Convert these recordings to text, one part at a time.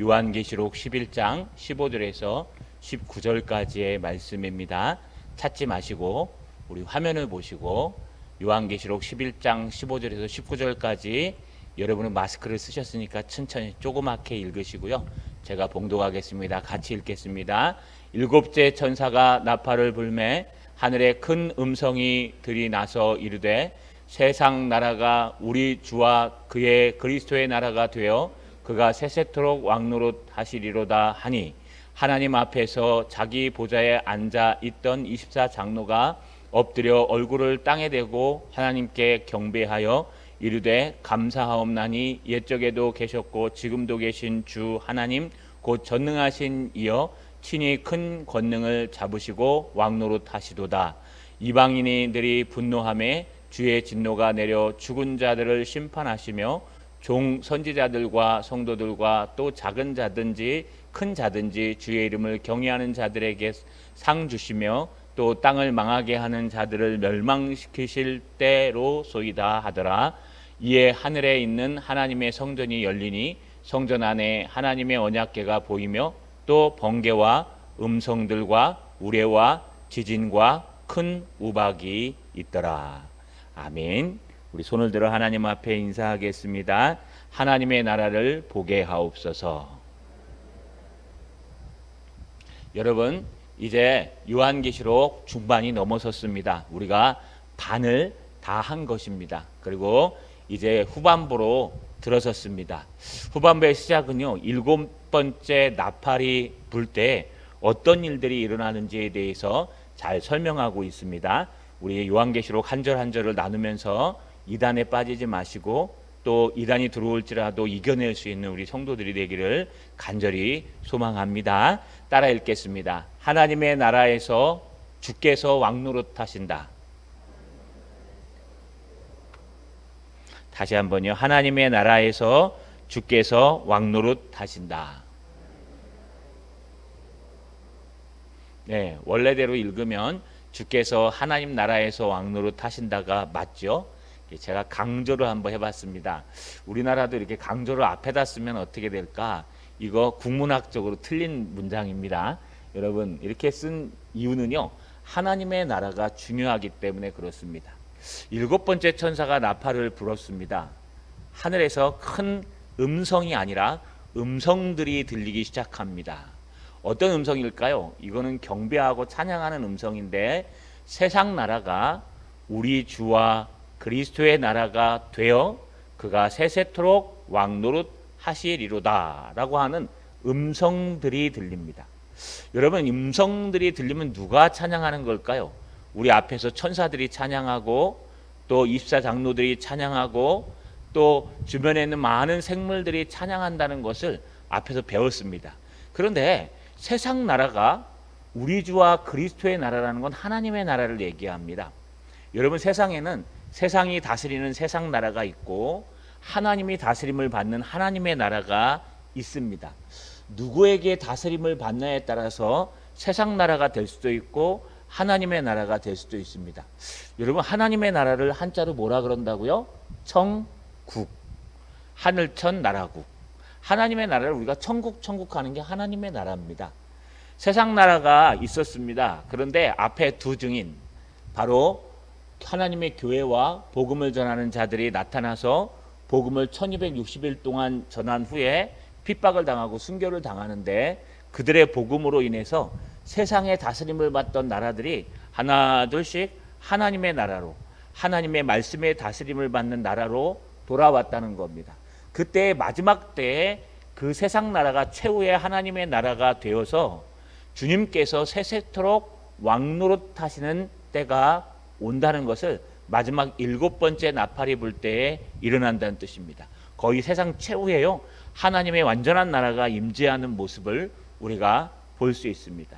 요한계시록 11장 15절에서 19절까지의 말씀입니다. 찾지 마시고 우리 화면을 보시고 요한계시록 11장 15절에서 19절까지 여러분은 마스크를 쓰셨으니까 천천히 조그맣게 읽으시고요. 제가 봉독하겠습니다. 같이 읽겠습니다. 일곱째 천사가 나팔을 불매 하늘에 큰 음성이 들이나서 이르되 세상 나라가 우리 주와 그의 그리스도의 나라가 되어 그가 세세토록 왕노릇 하시리로다 하니 하나님 앞에서 자기 보좌에 앉아 있던 24장로가 엎드려 얼굴을 땅에 대고 하나님께 경배하여 이르되 감사하옵나니 옛적에도 계셨고 지금도 계신 주 하나님 곧 전능하신 이여 친히 큰 권능을 잡으시고 왕노릇 하시도다. 이방인들이 분노하매 주의 진노가 내려 죽은 자들을 심판하시며 종 선지자들과 성도들과 또 작은 자든지 큰 자든지 주의 이름을 경외하는 자들에게 상 주시며 또 땅을 망하게 하는 자들을 멸망시키실 때로소이다 하더라. 이에 하늘에 있는 하나님의 성전이 열리니 성전 안에 하나님의 언약궤가 보이며 또 번개와 음성들과 우레와 지진과 큰 우박이 있더라. 아멘. 우리 손을 들어 하나님 앞에 인사하겠습니다. 하나님의 나라를 보게 하옵소서. 여러분, 이제 요한계시록 중반이 넘어섰습니다. 우리가 반을 다 한 것입니다. 그리고 이제 후반부로 들어섰습니다. 후반부의 시작은요, 7번째 나팔이 불 때 어떤 일들이 일어나는지에 대해서 잘 설명하고 있습니다. 우리 요한계시록 한 절 한 절을 나누면서 이단에 빠지지 마시고 또 이단이 들어올지라도 이겨낼 수 있는 우리 성도들이 되기를 간절히 소망합니다. 따라 읽겠습니다. 하나님의 나라에서 주께서 왕노릇 하신다. 다시 한번요. 하나님의 나라에서 주께서 왕노릇 하신다. 네, 원래대로 읽으면 주께서 하나님 나라에서 왕노릇 하신다가 맞죠? 제가 강조를 한번 해봤습니다. 우리나라도 이렇게 강조를 앞에다 쓰면 어떻게 될까? 이거 국문학적으로 틀린 문장입니다. 여러분, 이렇게 쓴 이유는요, 하나님의 나라가 중요하기 때문에 그렇습니다. 7번째 천사가 나팔을 불었습니다. 하늘에서 큰 음성이 아니라 음성들이 들리기 시작합니다. 어떤 음성일까요? 이거는 경배하고 찬양하는 음성인데 세상 나라가 우리 주와 그리스도의 나라가 되어 그가 세세토록 왕노릇 하시리로다 라고 하는 음성들이 들립니다. 여러분, 음성들이 들리면 누가 찬양하는 걸까요? 우리 앞에서 천사들이 찬양하고 또 24장로들이 찬양하고 또 주변에 있는 많은 생물들이 찬양한다는 것을 앞에서 배웠습니다. 그런데 세상 나라가 우리 주와 그리스도의 나라라는 건 하나님의 나라를 얘기합니다. 여러분, 세상에는 세상이 다스리는 세상 나라가 있고 하나님이 다스림을 받는 하나님의 나라가 있습니다. 누구에게 다스림을 받느냐에 따라서 세상 나라가 될 수도 있고 하나님의 나라가 될 수도 있습니다. 여러분, 하나님의 나라를 한자로 뭐라 그런다고요? 천국, 하늘천 나라국. 하나님의 나라를 우리가 천국 하는 게 하나님의 나라입니다. 세상 나라가 있었습니다. 그런데 앞에 두 증인, 바로 하나님의 교회와 복음을 전하는 자들이 나타나서 복음을 1260일 동안 전한 후에 핍박을 당하고 순교를 당하는데 그들의 복음으로 인해서 세상의 다스림을 받던 나라들이 하나 둘씩 하나님의 나라로, 하나님의 말씀의 다스림을 받는 나라로 돌아왔다는 겁니다. 그때의 마지막 때에 그 세상 나라가 최후의 하나님의 나라가 되어서 주님께서 세세토록 왕노릇 하시는 때가 온다는 것을 마지막 7번째 나팔이 불 때에 일어난다는 뜻입니다. 거의 세상 최후에요, 하나님의 완전한 나라가 임재하는 모습을 우리가 볼 수 있습니다.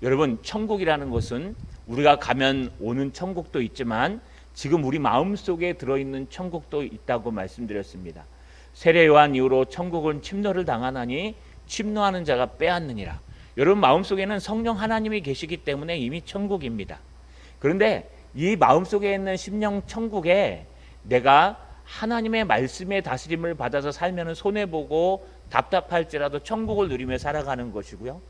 여러분, 천국이라는 것은 우리가 가면 오는 천국도 있지만 지금 우리 마음속에 들어있는 천국도 있다고 말씀드렸습니다. 세례 요한 이후로 천국은 침노를 당하나니 침노하는 자가 빼앗느니라. 여러분, 마음속에는 성령 하나님이 계시기 때문에 이미 천국입니다. 그런데 이 마음속에 있는 심령 천국에 내가 하나님의 말씀의 다스림을 받아서 살면 손해보고 답답할지라도 천국을 누리며 살아가는 것이고요.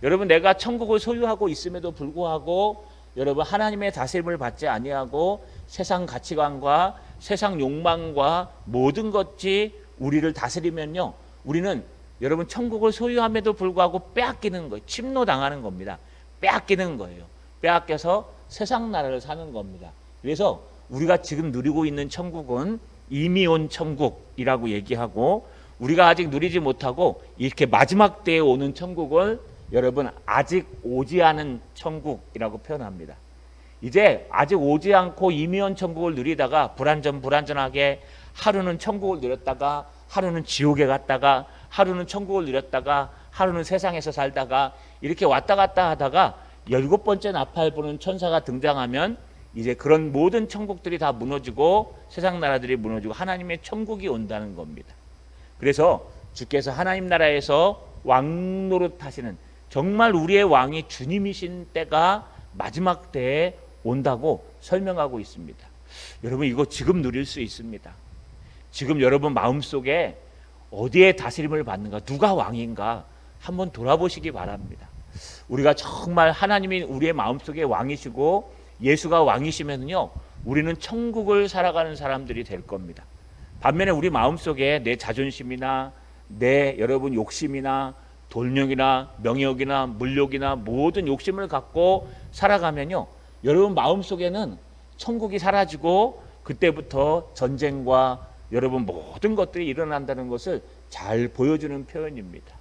여러분, 내가 천국을 소유하고 있음에도 불구하고 여러분 하나님의 다스림을 받지 아니하고 세상 가치관과 세상 욕망과 모든 것이 우리를 다스리면요, 우리는 여러분 천국을 소유함에도 불구하고 빼앗기는 거예요. 침노당하는 겁니다. 빼앗기는 거예요. 빼앗겨서 세상 나라를 사는 겁니다. 그래서 우리가 지금 누리고 있는 천국은 이미 온 천국이라고 얘기하고, 우리가 아직 누리지 못하고 이렇게 마지막 때에 오는 천국을 여러분 아직 오지 않은 천국이라고 표현합니다. 이제 아직 오지 않고 이미 온 천국을 누리다가 불안전하게 하루는 천국을 누렸다가 하루는 지옥에 갔다가 하루는 천국을 누렸다가 하루는 세상에서 살다가 이렇게 왔다 갔다 하다가 7번째 나팔 부는 천사가 등장하면 이제 그런 모든 천국들이 다 무너지고 세상 나라들이 무너지고 하나님의 천국이 온다는 겁니다. 그래서 주께서 하나님 나라에서 왕노릇 하시는, 정말 우리의 왕이 주님이신 때가 마지막 때에 온다고 설명하고 있습니다. 여러분, 이거 지금 누릴 수 있습니다. 지금 여러분 마음속에 어디에 다스림을 받는가, 누가 왕인가 한번 돌아보시기 바랍니다. 우리가 정말 하나님이 우리의 마음속에 왕이시고 예수가 왕이시면요, 우리는 천국을 살아가는 사람들이 될 겁니다. 반면에 우리 마음속에 내 자존심이나 내 여러분 욕심이나 돈력이나 명예욕이나 물욕이나 모든 욕심을 갖고 살아가면요, 여러분 마음속에는 천국이 사라지고 그때부터 전쟁과 여러분 모든 것들이 일어난다는 것을 잘 보여주는 표현입니다.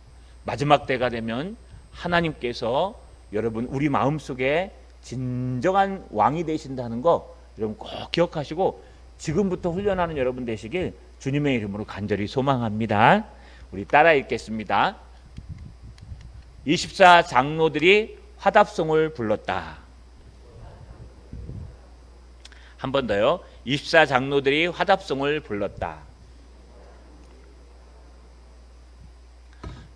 마지막 때가 되면 하나님께서 여러분 우리 마음속에 진정한 왕이 되신다는 거 여러분 꼭 기억하시고 지금부터 훈련하는 여러분 되시길 주님의 이름으로 간절히 소망합니다. 우리 따라 읽겠습니다. 24장로들이 화답송을 불렀다. 한 번 더요. 24장로들이 화답송을 불렀다.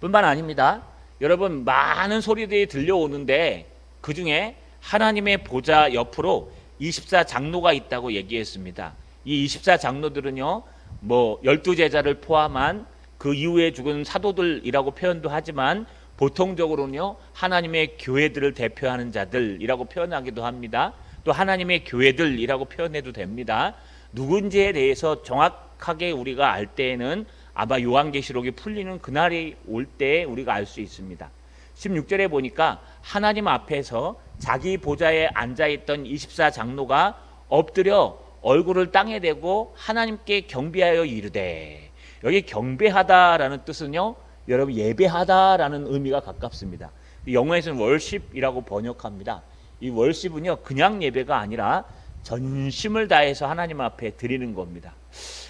뿐만 아닙니다. 여러분 많은 소리들이 들려오는데 그 중에 하나님의 보좌 옆으로 24장로가 있다고 얘기했습니다. 이 24장로들은요, 뭐 12제자를 포함한 그 이후에 죽은 사도들이라고 표현도 하지만 보통적으로는요, 하나님의 교회들을 대표하는 자들이라고 표현하기도 합니다. 또 하나님의 교회들이라고 표현해도 됩니다. 누군지에 대해서 정확하게 우리가 알 때에는 아마 요한계시록이 풀리는 그날이 올 때 우리가 알 수 있습니다. 16절에 보니까 하나님 앞에서 자기 보좌에 앉아있던 24장로가 엎드려 얼굴을 땅에 대고 하나님께 경배하여 이르되, 여기 경배하다라는 뜻은요, 여러분 예배하다라는 의미가 가깝습니다. 영어에서는 월십이라고 번역합니다. 이 월십은요, 그냥 예배가 아니라 전심을 다해서 하나님 앞에 드리는 겁니다.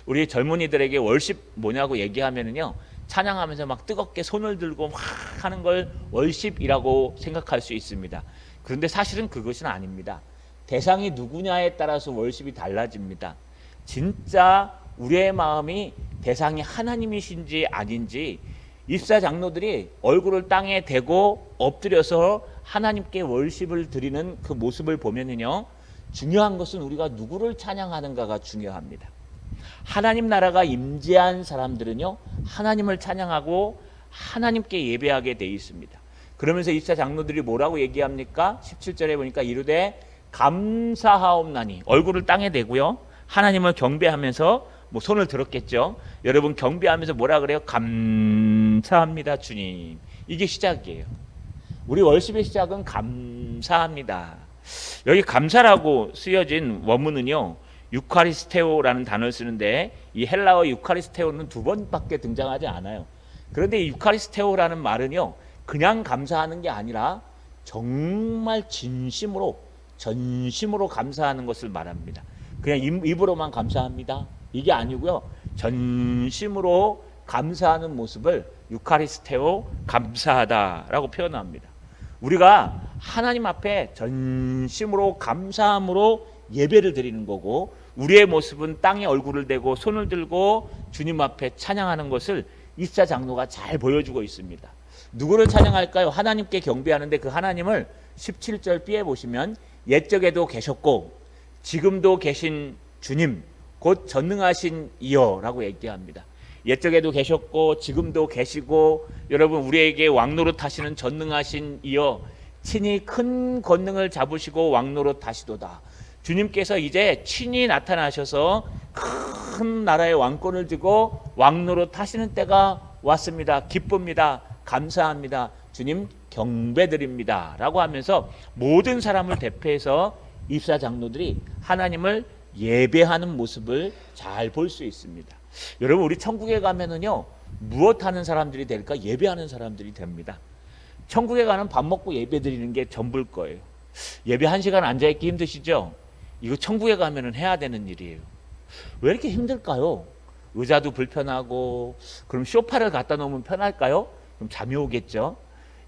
우리 젊은이들에게 월십 뭐냐고 얘기하면은요, 찬양하면서 막 뜨겁게 손을 들고 막 하는 걸 월십이라고 생각할 수 있습니다. 그런데 사실은 그것은 아닙니다. 대상이 누구냐에 따라서 월십이 달라집니다. 진짜 우리의 마음이 대상이 하나님이신지 아닌지 24장로들이 얼굴을 땅에 대고 엎드려서 하나님께 월십을 드리는 그 모습을 보면은요, 중요한 것은 우리가 누구를 찬양하는가가 중요합니다. 하나님 나라가 임재한 사람들은요, 하나님을 찬양하고 하나님께 예배하게 돼 있습니다. 그러면서 24장로들이 뭐라고 얘기합니까? 17절에 보니까 이르되 감사하옵나니, 얼굴을 땅에 대고요, 하나님을 경배하면서 뭐 손을 들었겠죠. 여러분 경배하면서 뭐라 그래요? 감사합니다 주님. 이게 시작이에요. 우리 월십의 시작은 감사합니다. 여기 감사라고 쓰여진 원문은요, 유카리스테오라는 단어를 쓰는데 이 헬라어 유카리스테오는 2번밖에 등장하지 않아요. 그런데 이 유카리스테오라는 말은요, 그냥 감사하는 게 아니라 정말 진심으로 전심으로 감사하는 것을 말합니다. 그냥 입으로만 감사합니다 이게 아니고요, 전심으로 감사하는 모습을 유카리스테오, 감사하다라고 표현합니다. 우리가 하나님 앞에 전심으로 감사함으로 예배를 드리는 거고, 우리의 모습은 땅에 얼굴을 대고 손을 들고 주님 앞에 찬양하는 것을 24장로가 잘 보여주고 있습니다. 누구를 찬양할까요? 하나님께 경배하는데 그 하나님을 17절 B에 보시면 옛적에도 계셨고 지금도 계신 주님 곧 전능하신 이여 라고 얘기합니다. 옛적에도 계셨고 지금도 계시고 여러분 우리에게 왕노릇 하시는 전능하신 이여 친히 큰 권능을 잡으시고 왕노릇 하시도다. 주님께서 이제 친히 나타나셔서 큰 나라의 왕권을 쥐고 왕노릇 하시는 때가 왔습니다. 기쁩니다. 감사합니다. 주님 경배드립니다. 라고 하면서 모든 사람을 대표해서 입사 장로들이 하나님을 예배하는 모습을 잘 볼 수 있습니다. 여러분 우리 천국에 가면은요 무엇 하는 사람들이 될까? 예배하는 사람들이 됩니다. 천국에 가는 밥 먹고 예배 드리는 게 전부일 거예요. 예배 1시간 앉아있기 힘드시죠? 이거 천국에 가면은 해야 되는 일이에요. 왜 이렇게 힘들까요? 의자도 불편하고 그럼 소파를 갖다 놓으면 편할까요? 그럼 잠이 오겠죠.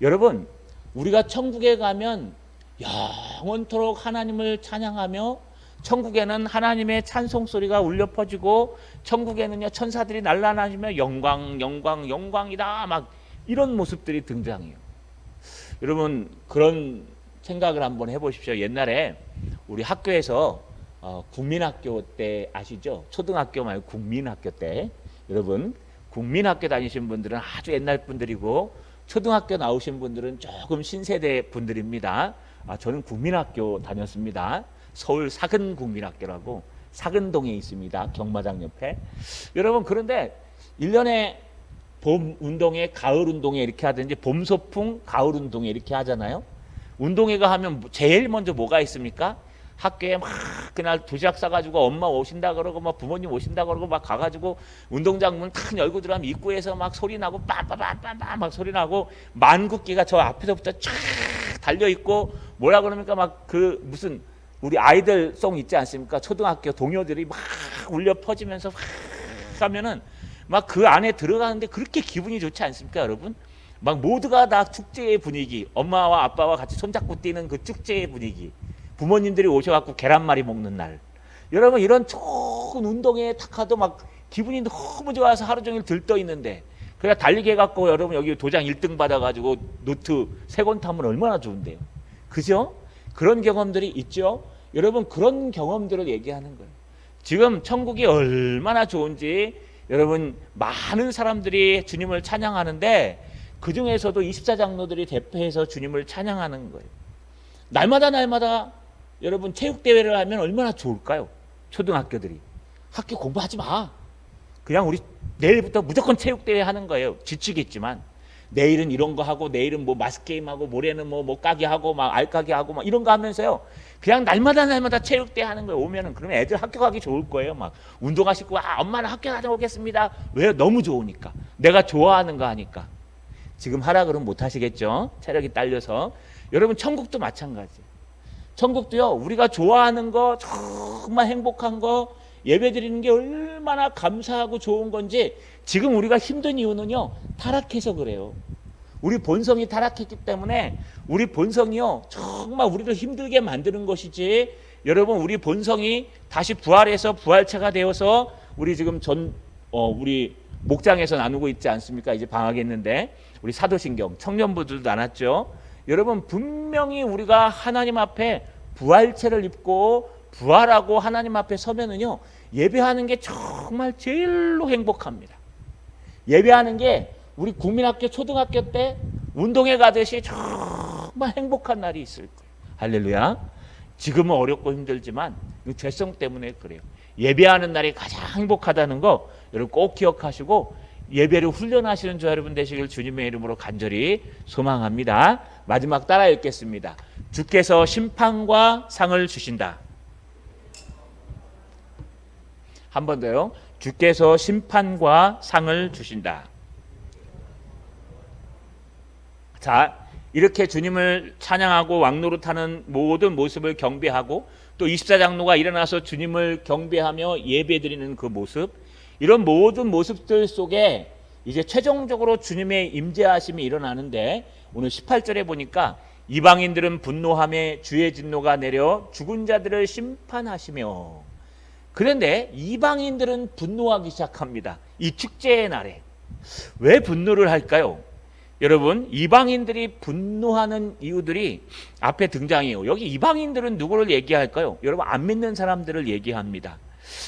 여러분 우리가 천국에 가면 영원토록 하나님을 찬양하며 천국에는 하나님의 찬송 소리가 울려 퍼지고 천국에는요 천사들이 날아다니며 영광 영광 영광이다 막 이런 모습들이 등장해요. 여러분 그런 생각을 한번 해보십시오. 옛날에 우리 학교에서 국민학교 때 아시죠? 초등학교 말고 국민학교 때 여러분 국민학교 다니신 분들은 아주 옛날 분들이고 초등학교 나오신 분들은 조금 신세대 분들입니다. 저는 국민학교 다녔습니다. 서울 사근국민학교라고 사근동에 있습니다. 경마장 옆에. 여러분 그런데 1년에 봄 운동회, 가을 운동회 이렇게 하든지 봄 소풍, 가을 운동회 이렇게 하잖아요. 운동회가 하면 제일 먼저 뭐가 있습니까? 학교에 막 그날 도시락 싸가지고 엄마 오신다 그러고 막 부모님 오신다 그러고 막 가가지고 운동장 문 탁 열고 들어가면 입구에서 막 소리 나고 빰빰빰빰빰 막 소리 나고 만국기가 저 앞에서부터 쫙 달려 있고 뭐라 그럽니까? 막 그 무슨 우리 아이들송 있지 않습니까? 초등학교 동요들이 막 울려 퍼지면서 막 하면은 막 그 안에 들어가는데 그렇게 기분이 좋지 않습니까, 여러분? 막 모두가 다 축제의 분위기, 엄마와 아빠와 같이 손잡고 뛰는 그 축제의 분위기, 부모님들이 오셔갖고 계란말이 먹는 날, 여러분 이런 좋은 운동회에 탁 가도 막 기분이 너무 좋아서 하루 종일 들떠 있는데 그래 달리기 해갖고 여러분 여기 도장 1등 받아가지고 노트 3권 타면 얼마나 좋은데요, 그죠? 그런 경험들이 있죠. 여러분 그런 경험들을 얘기하는 거예요. 지금 천국이 얼마나 좋은지 여러분 많은 사람들이 주님을 찬양하는데 그 중에서도 24장로들이 대표해서 주님을 찬양하는 거예요. 날마다 여러분 체육대회를 하면 얼마나 좋을까요? 초등학교들이 학교 공부하지 마, 그냥 우리 내일부터 무조건 체육대회 하는 거예요. 지치겠지만 내일은 이런 거 하고 내일은 뭐 마스게임 하고 모레는 뭐 까기 하고 막 알까기 하고 막 이런 거 하면서요 그냥 날마다 체육대회 하는 거예요. 오면은 그러면 애들 학교 가기 좋을 거예요. 막 운동하시고 엄마는 학교 다녀오겠습니다. 왜요? 너무 좋으니까, 내가 좋아하는 거 하니까. 지금 하라 그러면 못 하시겠죠, 체력이 딸려서. 여러분 천국도 마찬가지예요. 천국도요 우리가 좋아하는 거, 정말 행복한 거 예배 드리는 게 얼마나 감사하고 좋은 건지 지금 우리가 힘든 이유는요 타락해서 그래요. 우리 본성이 타락했기 때문에 우리 본성이요 정말 우리를 힘들게 만드는 것이지, 여러분 우리 본성이 다시 부활해서 부활체가 되어서 우리 지금 우리 목장에서 나누고 있지 않습니까? 이제 방학했는데 우리 사도신경 청년부들도 나눴죠. 여러분 분명히 우리가 하나님 앞에 부활체를 입고 부활하고 하나님 앞에 서면은요 예배하는 게 정말 제일로 행복합니다. 예배하는 게 우리 국민학교 초등학교 때 운동회 가듯이 정말 행복한 날이 있을 거예요. 할렐루야. 지금은 어렵고 힘들지만 죄성 때문에 그래요. 예배하는 날이 가장 행복하다는 거 여러분 꼭 기억하시고 예배를 훈련하시는 저 여러분 되시길 주님의 이름으로 간절히 소망합니다. 마지막 따라 읽겠습니다. 주께서 심판과 상을 주신다. 한 번 더요. 주께서 심판과 상을 주신다. 자, 이렇게 주님을 찬양하고 왕노릇하는 모든 모습을 경배하고 또 24장로가 일어나서 주님을 경배하며 예배드리는 그 모습, 이런 모든 모습들 속에 이제 최종적으로 주님의 임재하심이 일어나는데 오늘 18절에 보니까 이방인들은 분노하며 주의 진노가 내려 죽은 자들을 심판하시며, 그런데 이방인들은 분노하기 시작합니다. 이 축제의 날에. 왜 분노를 할까요? 여러분 이방인들이 분노하는 이유들이 앞에 등장해요. 여기 이방인들은 누구를 얘기할까요? 여러분 안 믿는 사람들을 얘기합니다.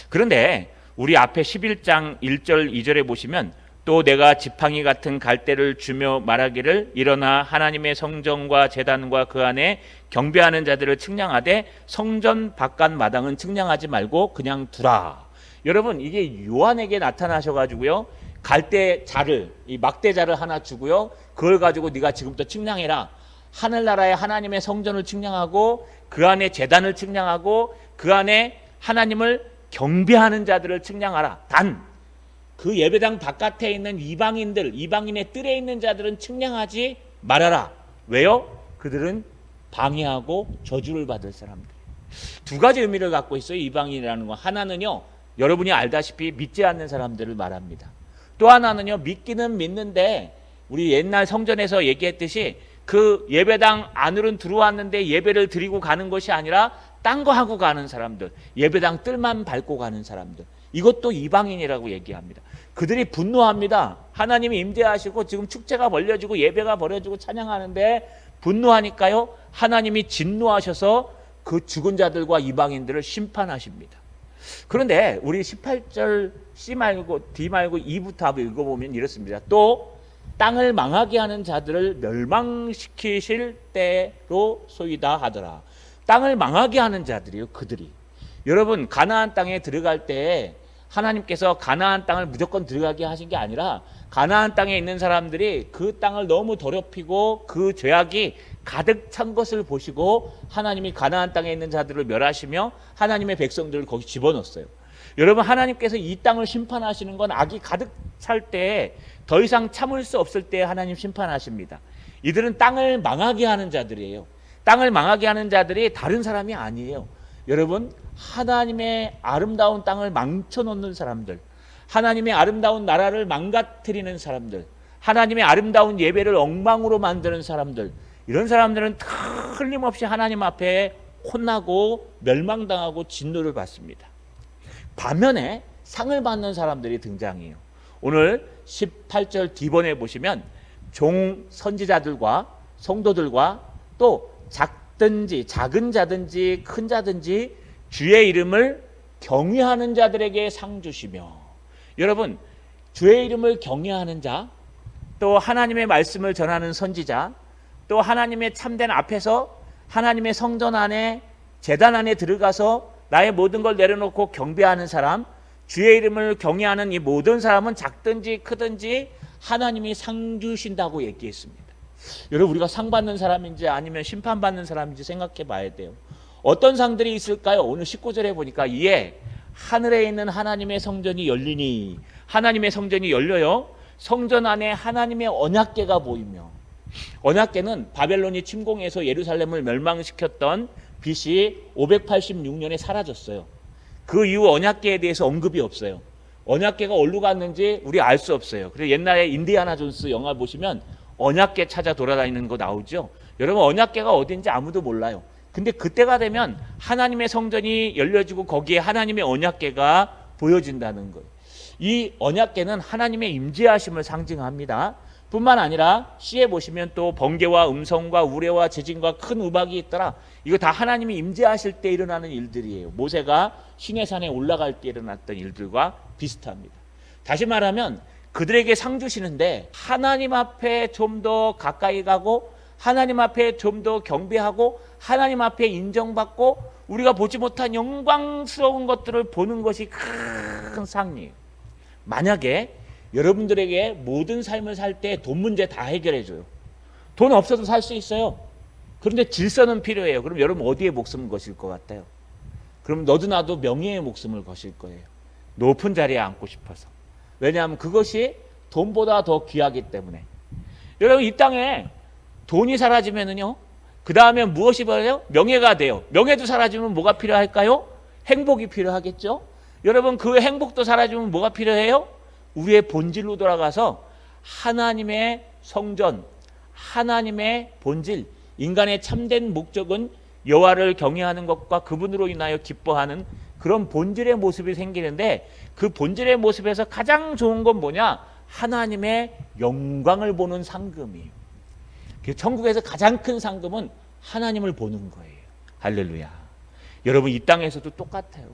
그런데 우리 앞에 11장 1절 2절에 보시면 또 내가 지팡이 같은 갈대를 주며 말하기를 일어나 하나님의 성전과 제단과 그 안에 경배하는 자들을 측량하되 성전 바깥 마당은 측량하지 말고 그냥 두라. 여러분 이게 요한에게 나타나셔가지고요 갈대 자를 이 막대 자를 하나 주고요 그걸 가지고 네가 지금부터 측량해라. 하늘나라의 하나님의 성전을 측량하고 그 안에 제단을 측량하고 그 안에 하나님을 경배하는 자들을 측량하라. 단 그 예배당 바깥에 있는 이방인의 뜰에 있는 자들은 측량하지 말아라. 왜요? 그들은 방해하고 저주를 받을 사람들. 두 가지 의미를 갖고 있어요. 이방인이라는 건 하나는요 여러분이 알다시피 믿지 않는 사람들을 말합니다. 또 하나는요 믿기는 믿는데 우리 옛날 성전에서 얘기했듯이 그 예배당 안으로는 들어왔는데 예배를 드리고 가는 것이 아니라 딴 거 하고 가는 사람들, 예배당 뜰만 밟고 가는 사람들, 이것도 이방인이라고 얘기합니다. 그들이 분노합니다. 하나님이 임재하시고 지금 축제가 벌려지고 예배가 벌어지고 찬양하는데 분노하니까요 하나님이 진노하셔서 그 죽은 자들과 이방인들을 심판하십니다. 그런데 우리 18절 C 말고 D 말고 E부터 한번 읽어보면 이렇습니다. 또 땅을 망하게 하는 자들을 멸망시키실 때로 소이다 하더라. 땅을 망하게 하는 자들이요 그들이. 여러분 가나안 땅에 들어갈 때 하나님께서 가나안 땅을 무조건 들어가게 하신 게 아니라 가나안 땅에 있는 사람들이 그 땅을 너무 더럽히고 그 죄악이 가득 찬 것을 보시고 하나님이 가나안 땅에 있는 자들을 멸하시며 하나님의 백성들을 거기 집어넣었어요. 여러분 하나님께서 이 땅을 심판하시는 건 악이 가득 찰 때 더 이상 참을 수 없을 때 하나님 심판하십니다. 이들은 땅을 망하게 하는 자들이에요. 땅을 망하게 하는 자들이 다른 사람이 아니에요. 여러분 하나님의 아름다운 땅을 망쳐놓는 사람들, 하나님의 아름다운 나라를 망가뜨리는 사람들, 하나님의 아름다운 예배를 엉망으로 만드는 사람들, 이런 사람들은 틀림없이 하나님 앞에 혼나고 멸망당하고 진노를 받습니다. 반면에 상을 받는 사람들이 등장해요. 오늘 18절 D번에 보시면 종 선지자들과 성도들과 또 작은 자든지 큰 자든지 주의 이름을 경외하는 자들에게 상 주시며. 여러분 주의 이름을 경외하는 자, 또 하나님의 말씀을 전하는 선지자, 또 하나님의 참된 앞에서 하나님의 성전 안에 제단 안에 들어가서 나의 모든 걸 내려놓고 경배하는 사람, 주의 이름을 경외하는 이 모든 사람은 작든지 크든지 하나님이 상 주신다고 얘기했습니다. 여러분 우리가 상 받는 사람인지 아니면 심판받는 사람인지 생각해 봐야 돼요. 어떤 상들이 있을까요? 오늘 19절에 보니까 이에 하늘에 있는 하나님의 성전이 열리니, 하나님의 성전이 열려요. 성전 안에 하나님의 언약궤가 보이며, 언약궤는 바벨론이 침공해서 예루살렘을 멸망시켰던 BC 586년에 사라졌어요. 그 이후 언약궤에 대해서 언급이 없어요. 언약궤가 어디로 갔는지 우리 알 수 없어요. 그래서 옛날에 인디아나 존스 영화 보시면 언약궤 찾아 돌아다니는 거 나오죠. 여러분 언약궤가 어딘지 아무도 몰라요. 근데 그때가 되면 하나님의 성전이 열려지고 거기에 하나님의 언약궤가 보여진다는 거예요. 이 언약궤는 하나님의 임재하심을 상징합니다. 뿐만 아니라 C에 보시면 또 번개와 음성과 우레와 지진과 큰 우박이 있더라. 이거 다 하나님이 임재하실 때 일어나는 일들이에요. 모세가 시내산에 올라갈 때 일어났던 일들과 비슷합니다. 다시 말하면 그들에게 상 주시는데 하나님 앞에 좀 더 가까이 가고 하나님 앞에 좀 더 경배하고 하나님 앞에 인정받고 우리가 보지 못한 영광스러운 것들을 보는 것이 큰 상이에요. 만약에 여러분들에게 모든 삶을 살 때 돈 문제 다 해결해 줘요. 돈 없어도 살 수 있어요. 그런데 질서는 필요해요. 그럼 여러분 어디에 목숨을 거실 것 같아요? 그럼 너도 나도 명예의 목숨을 거실 거예요. 높은 자리에 앉고 싶어서. 왜냐하면 그것이 돈보다 더 귀하기 때문에. 여러분 이 땅에 돈이 사라지면은요, 그 다음에 무엇이 벌어요? 명예가 돼요. 명예도 사라지면 뭐가 필요할까요? 행복이 필요하겠죠. 여러분 그 행복도 사라지면 뭐가 필요해요? 우리의 본질로 돌아가서 하나님의 성전, 하나님의 본질, 인간의 참된 목적은 여호와를 경외하는 것과 그분으로 인하여 기뻐하는 그런 본질의 모습이 생기는데, 그 본질의 모습에서 가장 좋은 건 뭐냐? 하나님의 영광을 보는 상금이에요. 천국에서 가장 큰 상금은 하나님을 보는 거예요. 할렐루야. 여러분 이 땅에서도 똑같아요.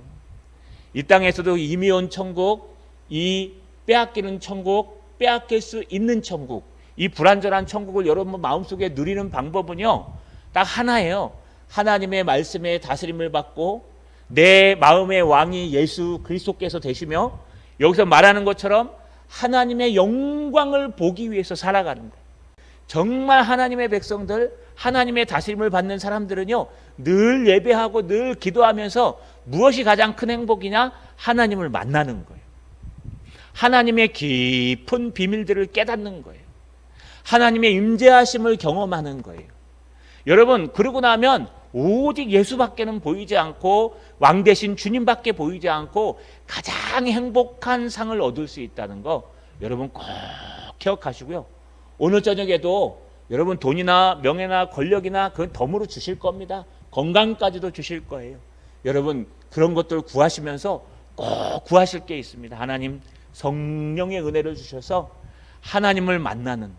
이 땅에서도 이미 온 천국, 이 빼앗기는 천국, 빼앗길 수 있는 천국, 이 불완전한 천국을 여러분 마음속에 누리는 방법은요 딱 하나예요. 하나님의 말씀에 다스림을 받고 내 마음의 왕이 예수 그리스도께서 되시며 여기서 말하는 것처럼 하나님의 영광을 보기 위해서 살아가는 거예요. 정말 하나님의 백성들, 하나님의 다스림을 받는 사람들은요 늘 예배하고 늘 기도하면서 무엇이 가장 큰 행복이냐? 하나님을 만나는 거예요. 하나님의 깊은 비밀들을 깨닫는 거예요. 하나님의 임재하심을 경험하는 거예요. 여러분, 그러고 나면 오직 예수밖에는 보이지 않고 왕 대신 주님밖에 보이지 않고 가장 행복한 상을 얻을 수 있다는 거 여러분 꼭 기억하시고요. 오늘 저녁에도 여러분 돈이나 명예나 권력이나 그건 덤으로 주실 겁니다. 건강까지도 주실 거예요. 여러분 그런 것들 구하시면서 꼭 구하실 게 있습니다. 하나님 성령의 은혜를 주셔서 하나님을 만나는,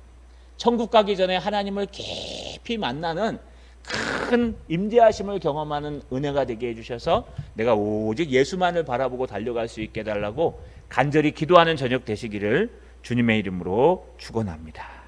천국 가기 전에 하나님을 깊이 만나는 큰 임재하심을 경험하는 은혜가 되게 해주셔서 내가 오직 예수만을 바라보고 달려갈 수 있게 해달라고 간절히 기도하는 저녁 되시기를 주님의 이름으로 축원합니다.